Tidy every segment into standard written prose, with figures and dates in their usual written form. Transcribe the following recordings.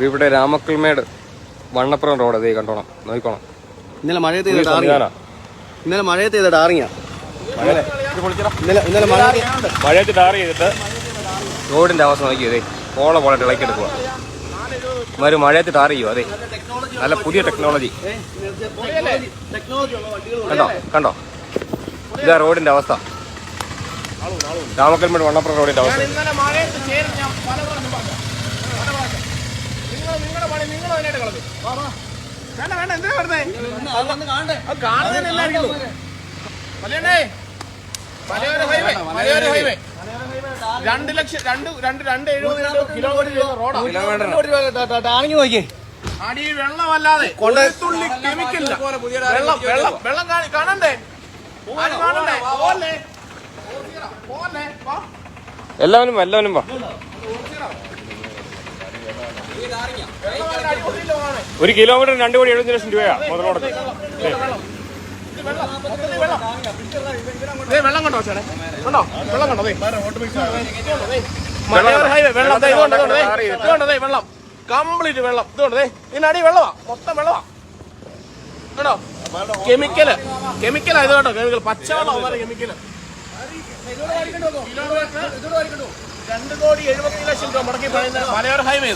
ഇവിടെ രാമക്കൽമേട് വണ്ണപ്പുറം റോഡ് അതേ കണ്ടോണം, നോക്കിക്കോണം. ഇന്നലെ മഴയത്ത് ടാറിങ്ങ മഴയത്ത് ടാർ ചെയ്തിട്ട് റോഡിന്റെ അവസ്ഥ നോക്കിയതേ പോള പോലെ ഇളക്കിയെടുക്കുക. ഇവര് മഴയത്ത് ടാർ ചെയ്യുക. അതെ, നല്ല പുതിയ ടെക്നോളജി കണ്ടോ കണ്ടോ. ഇതാ റോഡിന്റെ അവസ്ഥ, രാമക്കൽമേട് വണ്ണപ്പുറം റോഡിന്റെ അവസ്ഥ. അടി വെള്ളമല്ലാതെ കെമിക്കലില്ല. വെള്ളം കാണണ്ടേ? എല്ലാവരും വാ. 1 കിലോമീറ്റർ 2,75,00,000 രൂപയാ മുതലോടത്ത്. വെള്ളം കണ്ടോ ചേട്ടാ? കണ്ടോ വെള്ളം കണ്ടോ? വെള്ളം കംപ്ലീറ്റ് വെള്ളം. ഇതുകൊണ്ടേ ഇതിനടി വെള്ളമാ, മൊത്തം വെള്ളമാ. കേട്ടോ കെമിക്കലാ ഇത് കേട്ടോ. കെമിക്കൽ പച്ചവെള്ളം കെമിക്കല്. 2,70,00,000 രൂപ മുടക്കി പറയുന്ന മലയോര ഹൈവേ.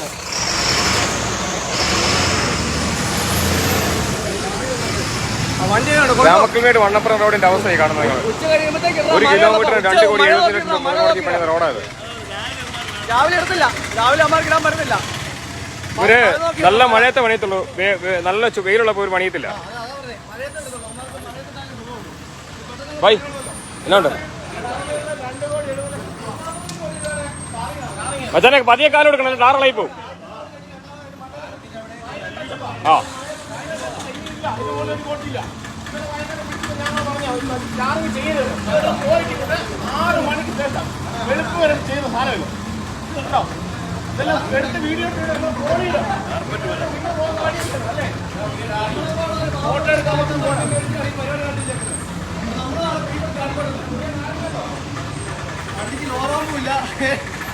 രാമക്കൽമേട് വണ്ണപ്പുറം റോഡിന്റെ അവസ്ഥയായി കാണുന്നത്. 1 കിലോമീറ്റർ 2,70,00,000 രൂപ മുതലോടത്തി പണിയുന്ന റോഡായത്. ഇവര് നല്ല മഴയത്തെ പണിയത്തുള്ളൂ, നല്ല വെയിലുള്ളപ്പോ ഒരു പണിയത്തില്ല. ബൈ എന്നാണ്ട് മച്ചാനെ പതിയെ കാലം എടുക്കണം, ടാറളായി പോവും. ആ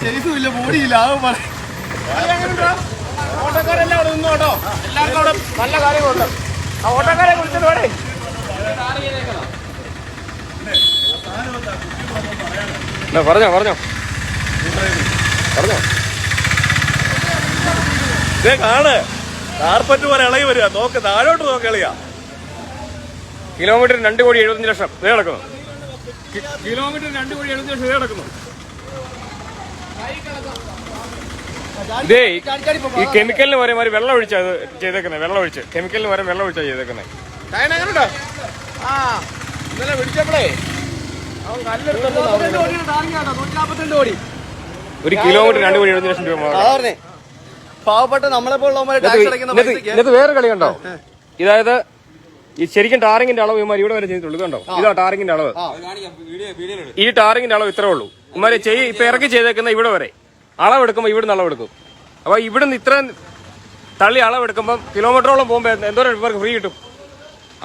ചെരിസുമില്ല, ബോഡിയില്ല. ഓട്ടോക്കാരെല്ലാം അവിടെ നിന്നു കേട്ടോ. എല്ലാവർക്കും അവിടെ നല്ല കാര്യങ്ങളുണ്ട്. ആ ഓട്ടോക്കാരെ വിളിച്ചിട്ട് വേണേ. പറഞ്ഞോ ഇതേ കാണ്, കാർപ്പറ്റ് പോലെ ഇളകി വരിക. നോക്ക് താഴോട്ട് നോക്ക്, ഇളയാ. കിലോമീറ്റർ 2,75,00,000 ഇതേ നടക്കുന്നു. കിലോമീറ്റർ 2,75,00,000 ഇതേ നടക്കുന്നു. ഇതേ ഈ കെമിക്കലിന് വരെ മാറി വെള്ളം ഒഴിച്ചാ ചെയ്തേക്കുന്നത്. കെമിക്കലിന് വരെ വെള്ളം ഒഴിച്ചാ ചെയ്തേക്കുന്നത്. എങ്ങനെയുണ്ടോ? ആ ഇന്നലെ വിളിച്ചപ്പോഴേ 1 കിലോമീറ്റർ 2,70,00,000 രൂപ. പാവപ്പെട്ട നമ്മളെ ഇന്നത്തെ വേറെ കളി കണ്ടോ? ഇതായത് ഈ ശരിക്കും ടാറിങ്ങിന്റെ അളവ് ഇമാർ ഇവിടെ വരെ ചെയ്തിട്ടുള്ളൂ. കണ്ടോ, ഇതാ ടാറിങ്ങിന്റെ അളവ്. ഈ ടാറിങ്ങിന്റെ അളവ് ഇത്രേ ഉള്ളൂ. ഇമാരെ ഇപ്പൊ ഇറക്കി ചെയ്തേക്കുന്ന ഇവിടെ വരെ. അളവെടുക്കുമ്പോ ഇവിടുന്ന് അളവെടുക്കും. അപ്പൊ ഇവിടുന്ന് ഇത്രയും തള്ളി അളവെടുക്കുമ്പോൾ കിലോമീറ്ററോളം പോകുമ്പോ എന്തോരം ഇവർക്ക് ഫ്രീ കിട്ടും.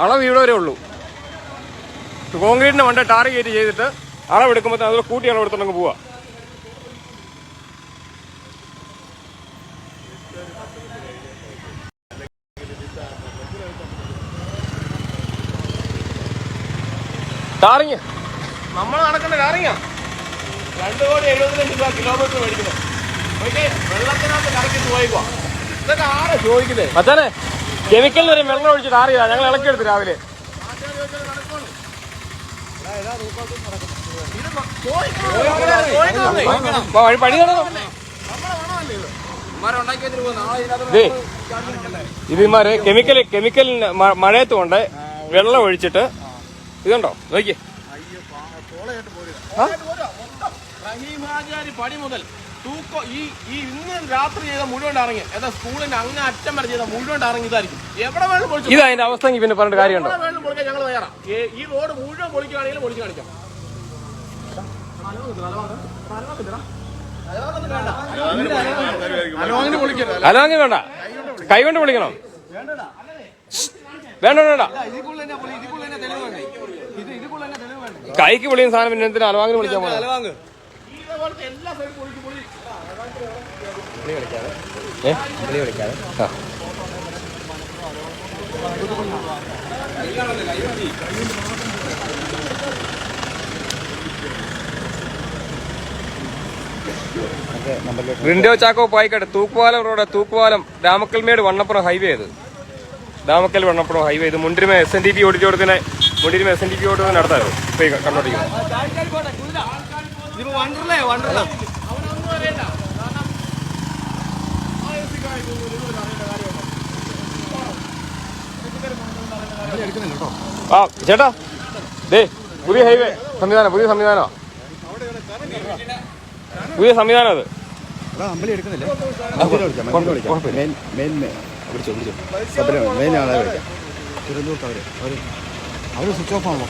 അളവ് ഇവിടെ വരെ ഉള്ളൂ. കോൺക്രീറ്റിന്റെ മണ്ട ടാർ കയറ്റി ചെയ്തിട്ട് അളവെടുക്കുമ്പോൾ അതുപോലെ കൂട്ടി അളവെടുത്തോണ്ടങ്ങ് പോവാ. ടാറിങ് നമ്മൾ നടക്കേണ്ട ടാറിങ്ങാ. 2,70,00,000 രൂപ കിലോമീറ്റർ മേടിക്കുന്നത്. വെള്ളത്തിനകത്ത് കറക്കിട്ട് പോയിക്കോ. ഇതൊക്കെ ആരാ ചോദിക്കുന്നത്? മച്ചാനെ കെമിക്കലിന് വരെ വെള്ളം ഒഴിച്ച് ടാർ ചെയ്താ ഞങ്ങൾ ഇളക്കിയെടുത്ത് രാവിലെ. പണി ഇത് ഇമാര് കെമിക്കലിന് മഴയത്ത് കൊണ്ട് വെള്ളം ഒഴിച്ചിട്ട് ഇതുണ്ടോ നോക്കിയേ. പടി മുതൽ തൂക്കം ഈ ഇന്ന് രാത്രി ചെയ്ത മുഴുവൻ ഇറങ്ങി സ്കൂളിന്റെ അങ്ങ് അറ്റം വരെ ചെയ്ത മുഴുവൻ ഇറങ്ങി ഇതായിരിക്കും. എവിടെ വേണം പൊളിച്ചു. ഇത് അതിന്റെ അവസ്ഥ പിന്നെ പറഞ്ഞിട്ട് കാര്യമുണ്ടോ? വേണം പൊളിക്കാൻ ഞങ്ങൾ തയ്യാറാ. ഈ റോഡ് മുഴുവൻ പൊളിക്കുകയാണെങ്കിലും പൊളിച്ചു കാണിക്കാം. അലോങ്ങി വേണ്ട, കൈ കൊണ്ട് വിളിക്കണം. വേണ്ട കൈക്ക് വിളിയുന്ന സാധനം പിന്നെ എന്തിനാ അലവാങ്ങിന് വിളിക്കാൻ പോകുന്നത്? ആ വിൻഡോ ചാക്കോ പായിക്കട്ടെ തൂക്കുപാലം റോഡ് തൂക്കുപാലം രാമക്കൽമേട് വണ്ണപ്പുറം ഹൈവേ ഇത് രാമക്കൽ വണ്ണപ്പുറം ഹൈവേ ഇത് മുണ്ടിരിമ SNDP ഓടിച്ചോടത്തിന് മുണ്ടിരിമ SNDP ഓടിച്ചോടത്തിന് അടുത്തായിരുന്നു ഇപ്പൊ കണ്ടോണ്ടിരിക്കുന്നു ആ ചേട്ടാ ദേ പുതിയ ഹൈവേ സംവിധാനം പുതിയ സംവിധാനം അത് അമ്പലി എടുക്കുന്നില്ല അവര് സ്വിച്ച് ഓഫ് ആണോ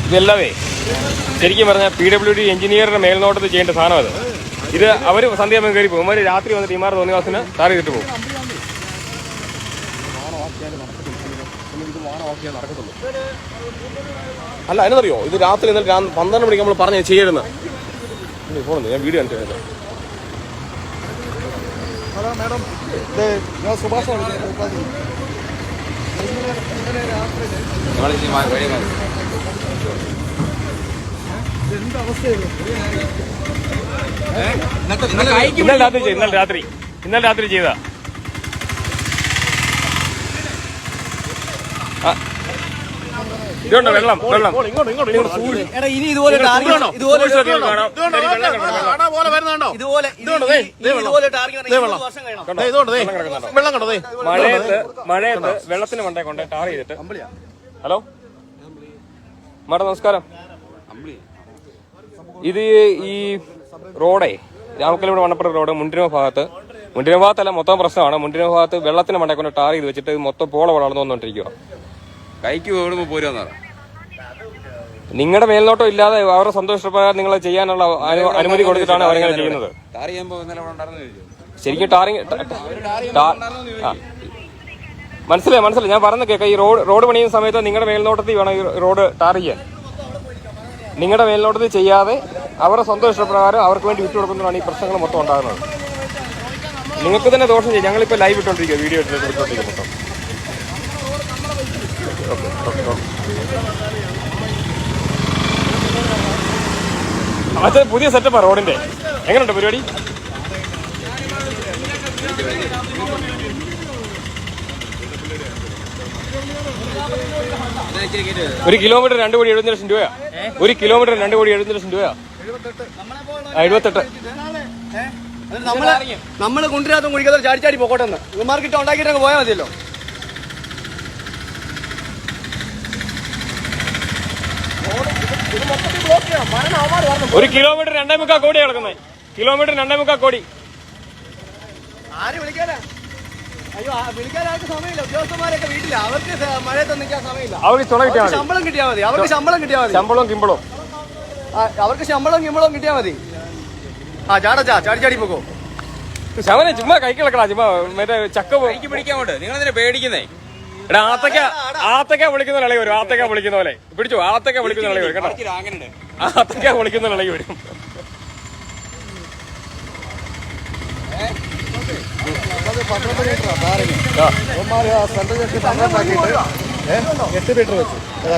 ഇതെല്ലാവേ ശരിക്കും പറഞ്ഞാൽ PWD എഞ്ചിനീയറുടെ മേൽനോട്ടത്തിൽ ചെയ്യേണ്ട സാധനം അത് ഇത് അവര് സന്ധ്യാകുമ്പോൾ കയറി പോകും അവര് രാത്രി വന്നിട്ട് ഇമാർ തോന്നിവാസിന് താറി ചെയ്തിട്ട് പോകും അല്ല അതിനറിയോ ഇത് രാത്രി ഇന്നലെ 12 മണിക്ക് നമ്മൾ പറഞ്ഞ് ചെയ്യരുന്ന് ഫോണെന്ന് ഞാൻ വീഡിയോ കണ്ടിരുന്നത്. ഹലോ മാഡം ഞാൻ സുഭാഷാണ് ഇന്നലെ രാത്രി ചെയ്താ ഇതുണ്ടോ വെള്ളം ഇനി ഇതുപോലെ മഴയത്ത് വെള്ളത്തിന് മണ്ടേ കൊണ്ട് ടാർ ചെയ്തിട്ട്. ഹലോ മാഡം നമസ്കാരം. ഇത് ഈ റോഡേ രാമക്കൽമേട് വണ്ണപ്പുറം റോഡ് മുണ്ടിനോ ഭാഗത്തല്ല മൊത്തം പ്രശ്നമാണ്. മുണ്ടിനോ ഭാഗത്ത് വെള്ളത്തിന് മണ്ടേ കൊണ്ട് ടാർ ചെയ്ത് വെച്ചിട്ട് മൊത്തം പോള വളർന്നു വന്നോണ്ടിരിക്കുക. കൈക്ക് ഓടുമ്പോ പോരുവെന്നാണ് നിങ്ങളുടെ മേൽനോട്ടം ഇല്ലാതെ അവരുടെ സന്തോഷപ്രകാരം നിങ്ങൾ ചെയ്യാനുള്ള അനുമതി കൊടുത്തിട്ടാണ് അവരിങ്ങനെ ചെയ്യുന്നത്. ശരിക്കും ടാറിങ് മനസ്സിലായി ഞാൻ പറഞ്ഞ കേൾക്കാം. ഈ റോഡ് പണിയുന്ന സമയത്ത് നിങ്ങളുടെ മേൽനോട്ടത്തിൽ വേണം ഈ റോഡ് ടാർ ചെയ്യാൻ. നിങ്ങളുടെ മേൽനോട്ടത്തിൽ ചെയ്യാതെ അവരുടെ സന്തോഷപ്രകാരം അവർക്ക് വേണ്ടി വിട്ടുകൊടുക്കുന്നതാണ് ഈ പ്രശ്നങ്ങൾ മൊത്തം ഉണ്ടാകുന്നത്. നിങ്ങൾക്ക് തന്നെ ദോഷം ചെയ്യും. ഞങ്ങളിപ്പോൾ ലൈവ് ഇട്ടുകൊണ്ടിരിക്കുക, വീഡിയോ എടുത്തുകൊണ്ടിരിക്കുക മൊത്തം. അത് പുതിയ സെറ്റപ്പാ റോഡിന്റെ. എങ്ങനെയുണ്ട് പരിപാടി? ഒരു കിലോമീറ്റർ 2,70,00,000 രൂപയാ. ഒരു കിലോമീറ്റർ 2,70,00,000 രൂപയാ. 78. നമ്മള് കുണ്ടിനകത്തും കുടിക്കാതെ ചാടി പോക്കോട്ടെ ഇവന്മാർക്കിട്ട് ഉണ്ടാക്കിയിട്ട് പോയാൽ മതിയല്ലോ. ഒരു കിലോമീറ്റർ 2.25 കോടി കിടക്കുന്നത്. കിലോമീറ്റർ 2.25 കോടി. ആര് വിളിക്കാനാ? അയ്യോ വിളിക്കാനായിട്ട് സമയമില്ല. ഉദ്യോഗസ്ഥന്മാരൊക്കെ വീട്ടില്ല. അവർക്ക് മഴയത്ത് നിൽക്കാൻ സമയമില്ല. അവർക്ക് ശമ്പളം കിട്ടിയാൽ മതി. അവർക്ക് ശമ്പളം കിട്ടിയാൽ മതി. ശമ്പളവും കിമ്പളവും അവർക്ക് ശമ്പളവും കിമ്പളവും കിട്ടിയാൽ മതി. ചാടി പോകോ. ശവനെ ചുമ്മാ കൈ കിളക്കടാ. ചുമ്മാ മറ്റേ ചക്ക പിടിക്കാൻ കൊണ്ട് നിങ്ങൾ എന്തിനാ പേടിക്കുന്നേ? എടാ ആത്തക്ക വിളിക്കുന്ന ഇളകി വരും. ആത്തക്ക വിളിക്കുന്ന പോലെ പിടിച്ചു. ആത്തക്ക വിളിക്കുന്ന ഇളകി വരും കേട്ടോ. ആത്തക്ക വിളിക്കുന്ന ഇളകി വരും.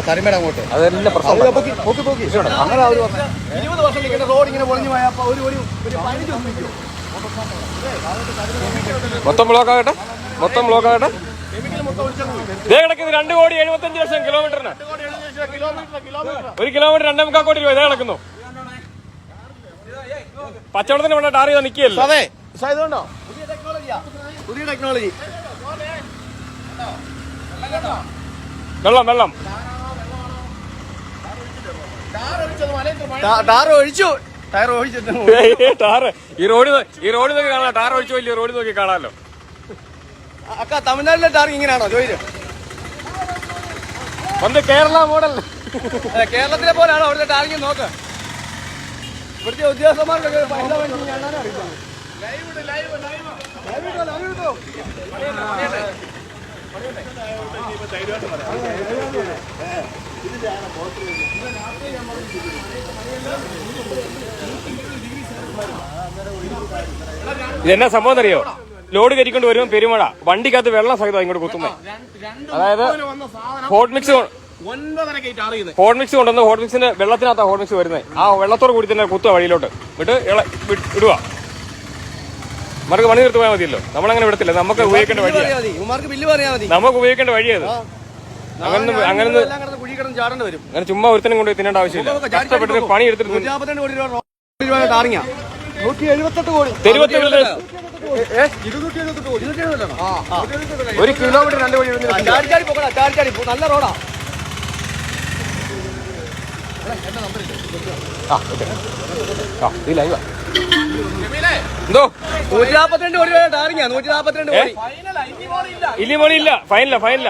തരിമേട അങ്ങോട്ട് അതെല്ലാം പ്രശ്നം. അങ്ങനെ 20 വർഷം റോഡ് ഇങ്ങനെ പൊളിഞ്ഞു പോയാൽ മൊത്തം ബ്ലോക്ക് ആകട്ടെ. കിടക്കുന്നത് 2,75,00,000 കിലോമീറ്ററിന്. ഒരു കിലോമീറ്റർ 2.25 കോടി രൂപ ഇതേ കിടക്കുന്നു. പച്ചവെള്ളത്തിന് വേണ്ട ടാർ ചെയ്താൽ നിൽക്കുകയല്ലോ. അതെ ഇതുണ്ടോ പുതിയ ടെക്നോളജി. വെള്ളം ടാർ ഒഴിച്ചു. ടയർ ഒഴിച്ചിട്ട് ടാറ് ഈ റോഡ് നോക്കി കാണാം. ടാർ ഒഴിച്ചു വലിയ റോഡ് നോക്കി കാണാമല്ലോ. അക്ക തമിഴ്നാട്ടിലെ ടാറിങ് ഇങ്ങനെയാണോ ചോദിച്ചു? വന്ന് കേരള മോഡൽ. കേരളത്തിലെ പോലെയാണോ അവിടുത്തെ ടാറിങ്? നോക്ക്. ഇവിടുത്തെ ഉദ്യോഗസ്ഥന്മാർക്കൊക്കെ പൈസ വേണ്ടി ഞാനാണ് അറിയിക്കുന്നത്. ഇതെന്നാ സംഭവം അറിയോ? ലോഡ് കയറ്റിക്കൊണ്ട് വരുമ്പോൾ പെരുമഴ, വണ്ടിക്കകത്ത് വെള്ളം സഹിതം ഇങ്ങോട്ട് കുത്തുന്നത്. അതായത് ഹോട്ട് മിക്സ് ഹോട്ട് മിക്സ് കൊണ്ടുവന്ന് ഹോട്ട് മിക്സിന്റെ വെള്ളത്തിനകത്താ ഹോട്ട് മിക്സ് വരുന്നത്. ആ വെള്ളത്തോട് കൂടി തന്നെ കുത്തുക വഴിയിലോട്ട് ഇടുക. നമുക്ക് പണി തീർത്ത് പോയാൽ മതിയല്ലോ. നമ്മളങ്ങനെ വിടത്തില്ല. നമുക്ക് ഉപയോഗിക്കേണ്ട വഴിയാണ്. നമുക്ക് ഉപയോഗിക്കേണ്ട വഴിയത്. അങ്ങനെ ചുമ്മാ ഒരുത്തനും കൊണ്ട് തിന്നേണ്ട ആവശ്യമില്ല. കഷ്ടപ്പെട്ട് പണി എടുത്തിട്ട് 1 കിലോമീറ്റർ 2 വഴി നല്ല റോഡാ. എന്തോ 142 കോടി രൂപ ടാറിങ്ങാ. 142 കോടി. ഇല്ല ഫൈനല്ല.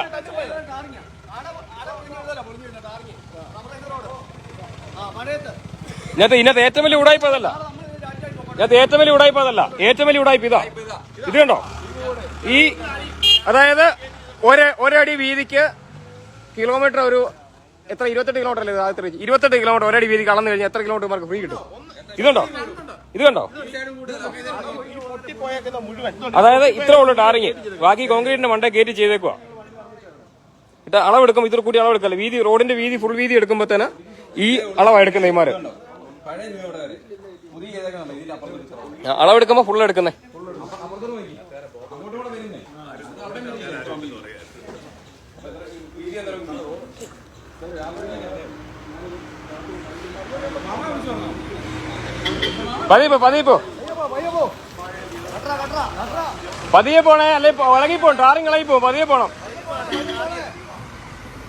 ഇതിനകത്ത് ഏറ്റവും വലിയ ഉടായ്പ അതല്ല. ഏറ്റവും വലിയ ഉടായ്പ ഇതാ. ഇത് കണ്ടോ? ഈ അതായത് ഒരടി വീതിക്ക് കിലോമീറ്റർ ഒരു എത്ര 28 കിലോമീറ്റർ അല്ലേ? 28 കിലോമീറ്റർ ഒരടി വീതിക്ക് അളന്നു കഴിഞ്ഞാൽ എത്ര കിലോമീറ്റർ മാർക്ക് ഫ്രീ കിട്ടും? ഇത് കണ്ടോ? അതായത് ഇത്ര ഉള്ളു ടാറിങ്. ബാക്കി കോൺക്രീറ്റിന്റെ മണ്ടേ കയറ്റി ചെയ്തേക്കുക. അളവെടുക്കുമ്പോൾ ഇത്ര കൂടി അളവെടുക്കല്ലേ. വീതി റോഡിന്റെ വീതി ഫുൾ വീതി എടുക്കുമ്പോഴത്തേന് ഈ അളവാണ് എടുക്കുന്നത്. ഇമാര് അളവെടുക്കുമ്പോ ഫുൾ എടുക്കുന്നേ. പതിയെ പോണേ, അല്ലെ ഇളകിപ്പോ ടാറിങ് ഇളകിപ്പോ. പതിയെ പോണം.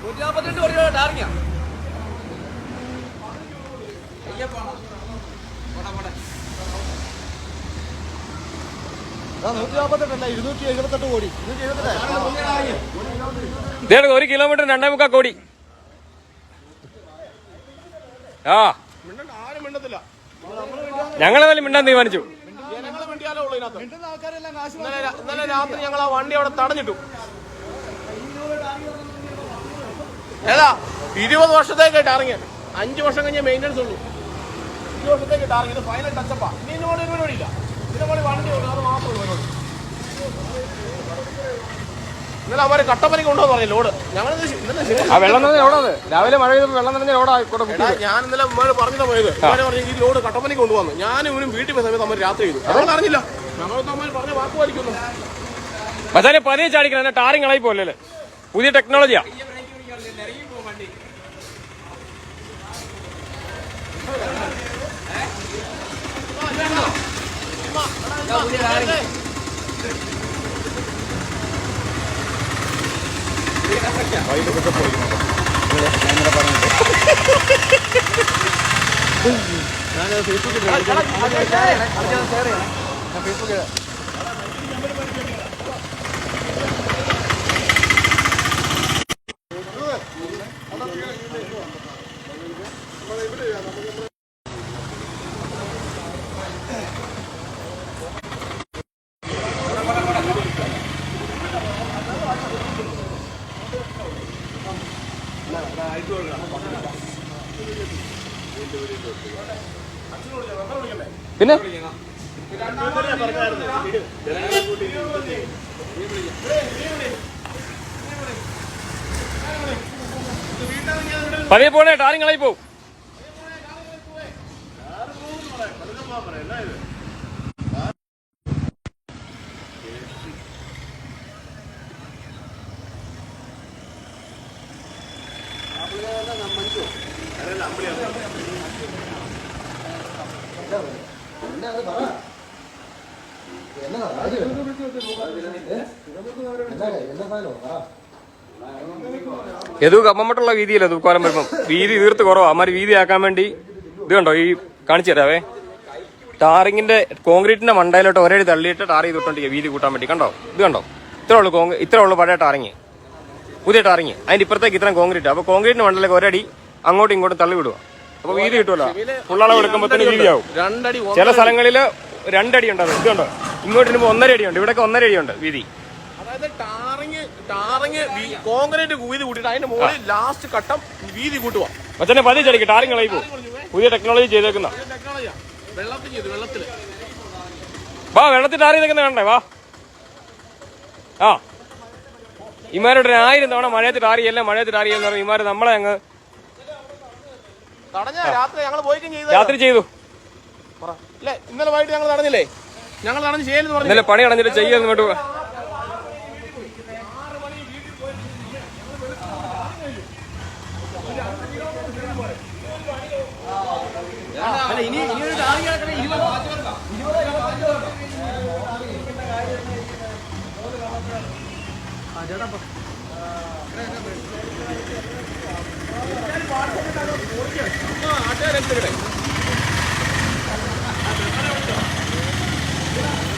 142 കോടി രൂപ ടാറിങ്ങാ. കോടി. 1 കിലോമീറ്റർ 2.25 കോടി. ഞങ്ങളെന്നാലും മിണ്ടാൻ തീരുമാനിച്ചു. ഇന്നലെ രാത്രി ഞങ്ങൾ ആ വണ്ടി അവിടെ തടഞ്ഞിട്ടു. ഏതാ 20 വർഷത്തേക്കായിട്ട് ഇറങ്ങി. 5 വർഷം കഴിഞ്ഞ മെയിൻ്റെനൻസ് ഉള്ളൂ. 20 വർഷത്തേക്കായിട്ട് ഇറങ്ങി. ഇത് ഫൈനൽ ടച്ചപ്പാ. ഇനി ഇതിനോട് ഒരു പരിപാടിയില്ല. ഇതിനോട് വണ്ടി ഉള്ളൂ. അത് മാത്രമേ ഉള്ളൂ. ഇന്നലെ അവര് കട്ടപ്പനയ്ക്ക് കൊണ്ടുവന്ന് പറഞ്ഞു ലോഡ്. ഞങ്ങൾ വെള്ളം നിറഞ്ഞ റോഡാണ്. രാവിലെ മഴ പെയ്തപ്പോൾ വെള്ളം നിറഞ്ഞ റോഡാ. ഞാൻ ഇന്നലെ പറഞ്ഞിട്ട് പോയത്. പറഞ്ഞു ഈ ലോഡ് കട്ടപ്പനയ്ക്ക് കൊണ്ടുവന്നു. ഞാനും ഇവരും വീട്ടിൽ പോയ സമയത്ത് അമ്മ രാത്രി ചെയ്തു. ഞങ്ങൾ അറിഞ്ഞില്ല. ഞങ്ങൾക്ക് അമ്മ പറഞ്ഞ വാക്ക് പാലിക്കുന്നു. പക്ഷേ പതിയെ ചാടിക്കണം. ടാറിങ് ഇളകി പോലെ. പുതിയ ടെക്നോളജിയാ. പിന്നെ പതിയെ പോണേ. ടാറിങ് ഇളകി പോവും. ഏതു കമ്മട്ടുള്ള വീതിയല്ല തൂക്കാലം വരുമ്പം വീതി തീർത്ത് കുറവാ. അമ്മാര് വീതിയാക്കാൻ വേണ്ടി ഇത് കണ്ടോ, ഈ കാണിച്ചു തരാവേ. ടാറിങ്ങിന്റെ കോൺക്രീറ്റിന്റെ മണ്ടയിലോട്ട് ഒരേ തള്ളിയിട്ട് ടാർ ചെയ്തിട്ടുണ്ടെങ്കിൽ വീതി കൂട്ടാൻ വേണ്ടി. കണ്ടോ, ഇത് കണ്ടോ, ഇത്രേ ഉള്ളൂ പഴയ ടാറിങ്. പുതിയ ടാറിങ് അതിന്റെ ഇപ്പുറത്തേക്ക് ഇത്രയും കോൺക്രീറ്റ്. അപ്പൊ കോൺക്രീറ്റിന്റെ മണ്ടയിലേക്ക് ഒരടി അങ്ങോട്ടും ഇങ്ങോട്ടും തള്ളി വിടുക. അപ്പൊ വീതി കിട്ടുമല്ലോ. ഫുള്ളളവ് എടുക്കുമ്പോഴത്തേന് വീതിയാവും. ചില സ്ഥലങ്ങളില് 2 അടി ഉണ്ടാവും. ഇത് കണ്ടോ, ഇങ്ങോട്ട് വരുമ്പോ 1.5 അടിയുണ്ട്. ഇവിടെയൊക്കെ 1.5 അടിയുണ്ട് വീതി. അതായത് ടാറിങ് കോൺക്രീറ്റ് വീതി കൂട്ടിയിട്ട് അതിന്റെ മുകളിൽ ലാസ്റ്റ് ഘട്ടം വീതി കൂട്ടുക. മച്ചനെ പതി ചടിക്കും. ടാറിങ് കളയി പോകും. പുതിയ ടെക്നോളജി ചെയ്തേക്കുന്ന. വെള്ളത്തിൽ ചെയ്തു, വെള്ളത്തില്. വാ, വെള്ളത്തിൽ ടാർ ചെയ്തേക്കുന്ന കണ്ടേ, വാ. ആ, ഇമാരോട് 1000 തവണ മഴയത്ത് ടാർ ചെയ്യല്ലേ, മഴയത്ത് ടാർ ചെയ്യുന്ന പറഞ്ഞു. ഇമാര് നമ്മളെ അങ്ങ് തടഞ്ഞ രാത്രി ഞങ്ങൾ പോയിക്കും ചെയ്തു. രാത്രി ചെയ്തു. ഇല്ലേ, ഇന്നലെ വൈകിട്ട് ഞങ്ങൾ തടഞ്ഞില്ലേ? ഞങ്ങൾ തടഞ്ഞ് ചെയ്യലെന്ന് പറഞ്ഞു. ഇന്നലെ പണി അടഞ്ഞിട്ട് ചെയ്യാൻ ഇങ്ങോട്ട് ഇനി ഒരു ടാറിങ് കിടക്കണേ 20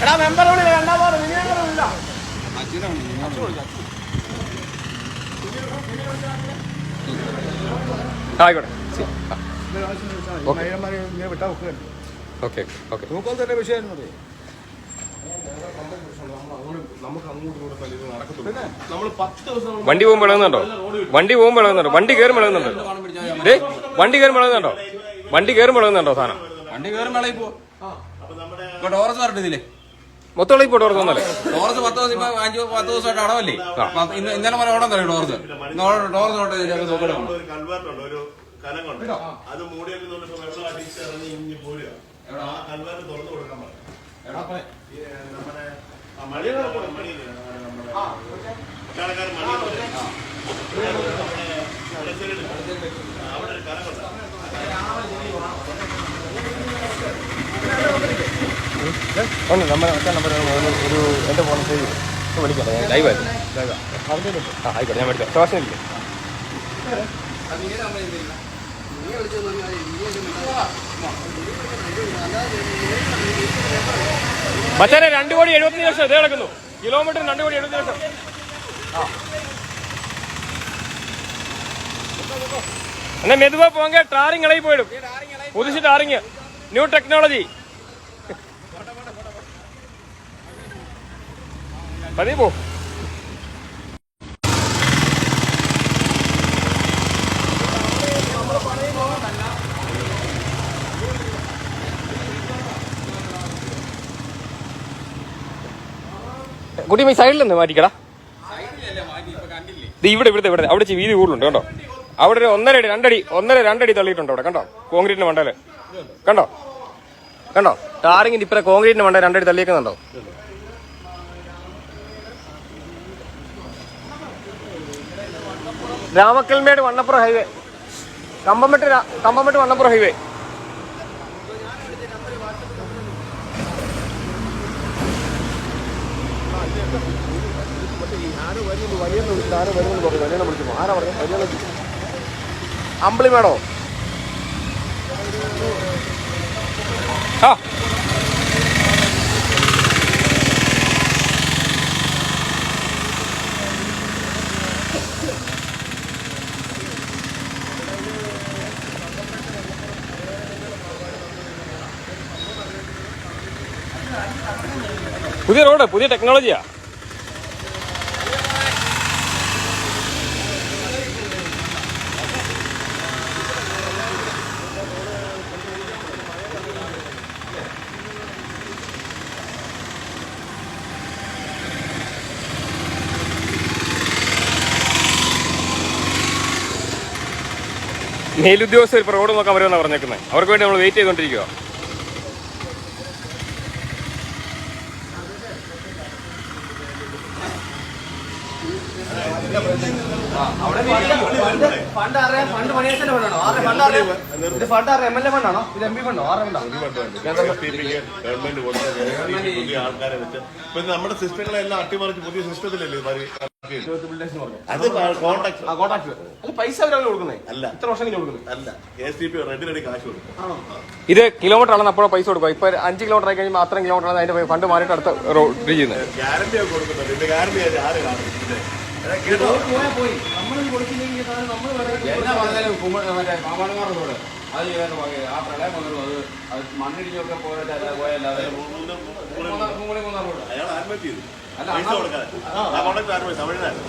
എടാ മെമ്പർ വിളിയില്ല, രണ്ടാം പാട് ഇല്ല. ആയിക്കോട്ടെ. Okay okay. തന്നെ വിഷയം നമ്മൾ 10 ദിവസം വണ്ടി പോകുമ്പോൾ ഇളകുന്നുണ്ടോ? വണ്ടി പോകുമ്പോൾ ഇളകുന്നുണ്ടോ? വണ്ടി കയറുമ്പോൾ ഇളകുന്നുണ്ടോ? വണ്ടി കയറുമ്പോൾ ഇളകുന്നുണ്ടോ? വണ്ടി കയറുമ്പോൾ ഇളകുന്നുണ്ടോ സാധനം? വണ്ടി കയറും വേളയിൽ പോ. ടോറസ് പറഞ്ഞില്ലേ? മൊത്തം ഇളകി പോയിട്ട് ഓർക്കുന്നല്ലേ? ടോറസ് 10 ദിവസമായിട്ട് അടവല്ലേ? ഇന്നലെ പോലെ ഓടാൻ തരാം ടോറസ്. ടോറസ് അത് മൂടിയൊക്കെ വെള്ളം അടിച്ചിറങ്ങി ഇഞ്ഞ് പോരുക. ആ കൽവാറ്റ് തുറന്നു കൊടുക്കാൻ പറഞ്ഞു. നമ്മുടെ മണിയില്ലേ, പട്ടാളക്കാരൻ മണി അവിടെ ഒരു കലമുണ്ട്. ഒരു എന്റെ ഫോൺ വിളിക്കാം, ലൈവായിരുന്നു. ആയിക്കോട്ടെ, ഞാൻ വിളിക്കാം. സ്റ്റേഷനില്ലേ? മച്ചാനെ 2,75,00,000 ഇതേ കിടക്കുന്നു. കിലോമീറ്റർ 2,75,00,000. എന്നാ മെതുവാ പോങ്കെ, ടാറിങ് ഇളകി പോയിടും. പുതുശി ടാറിങ്, ന്യൂ ടെക്നോളജി. പതി പോ. കുട്ടി ഈ സൈഡിൽ നിന്ന് മാറ്റിക്കടാ. ഇവിടെ അവിടെ വീതി കൂടുതലുണ്ട് കേട്ടോ. അവിടെ ഒരു 1.5 അടി തള്ളിയിട്ടുണ്ട് അവിടെ, കണ്ടോ? കോൺക്രീറ്റിന് മണ്ടയില് കണ്ടോ? ടാറിങ്ങിന്റെ ഇപ്പറ കോൺക്രീറ്റിന് മണ്ട 2 അടി തള്ളിയേക്കുന്നുണ്ടോ? Ramakkalmedu Vannappuram highway, Kambammettu Vannappuram highway. അമ്പിളിമേടോ? ആ, പുതിയ റോഡ്, പുതിയ ടെക്നോളജിയാ. മേലുദ്യോഗസ്ഥർ ഇപ്പോൾ റോഡ് നോക്കാൻ വരുമെന്നാണ് പറഞ്ഞേക്കുന്നത്. അവർക്ക് വേണ്ടി നമ്മൾ വെയിറ്റ് ചെയ്തുകൊണ്ടിരിക്കുക. ഫണ്ട് അറിയാം. ഫണ്ട് മണിയേശന്റെ ഫണ്ടാണോ? ഫണ്ട് അറിയാം. ഇത് ഫണ്ട് അറിയാം. MLA ഫണ്ടാണോ? ഇത് MP ഫണ്ടോ? ഗവൺമെന്റ് പുതിയ ആൾക്കാരെ വെച്ച് ഇപ്പൊ നമ്മുടെ സിസ്റ്റങ്ങളെല്ലാം അട്ടിമറിച്ച് പുതിയ സിസ്റ്റത്തിലല്ലേ അത് കോൺട്രാക്ട് പൈസ അവരവർ കൊടുക്കുന്നേ അല്ല. ഇത്ര വർഷം കൊടുക്കുന്നത് അല്ല. KSTP റെഡിനടി കാശ് കൊടുക്കും. ഇത് കിലോമീറ്റർ ആണെന്ന് അപ്പോഴും പൈസ കൊടുക്കുക. ഇപ്പൊ 5 കിലോമീറ്റർ ആയി കഴിയുമ്പോൾ അത്രയും കിലോമീറ്റർ ആണ് അതിന്റെ ഫണ്ട് മാറിയിട്ട് അടുത്ത റോഡ് ചെയ്യുന്നത്. ഗ്യാരണ്ടി ഒക്കെ കൊടുക്കുന്നുണ്ട്. ഇതിന്റെ ഗ്യാരണ്ടി ആര് കാണും? പോയി നമ്മളത് കൊടുത്തില്ലെങ്കിൽ നമ്മൾ എന്നാ പറഞ്ഞാലും മറ്റേ പാമ്പാടുമാർ റോഡ് അത് ചെയ്യാൻ ആ പ്രളയം വന്നുള്ളൂ. അത് മണ്ണിടിച്ചൊക്കെ പോയല്ലാതെ അയാൾ ആത്മഹത്യ ചെയ്തു. പൈസ കൊടുക്കാൻ ആ കോൺട്രാക്ട് ആത്മഹത്യ തമിഴ്നാട്